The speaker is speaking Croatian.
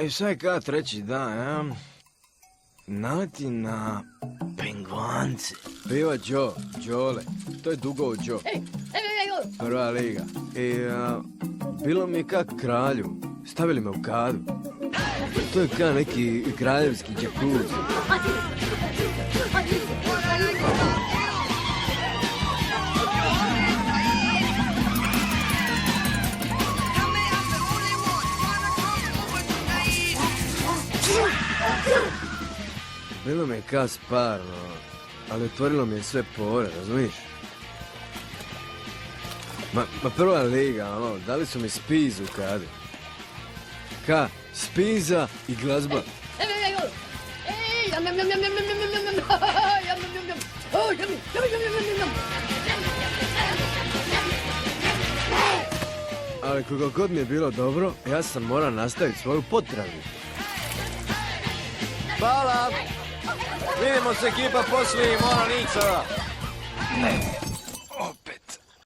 Šta je kada treći dan, ja? Naleti na penguance. Piva Đole. To je Dugo Đo. Prva liga. I bilo mi je kak kralju. Stavili me u kadu. To je kao neki kraljevski džakuz. Bilo mi je kao sparno, ali otvorilo mi je sve pore, razumiješ? Ma prva liga, ono, dali su mi spizu u kadu. Ka, spiza i glazba. Ali koliko god mi je bilo dobro, ja sam morao nastaviti svoju potragu. Hvala! Vidimo se ekipa poslije, mora nić sada.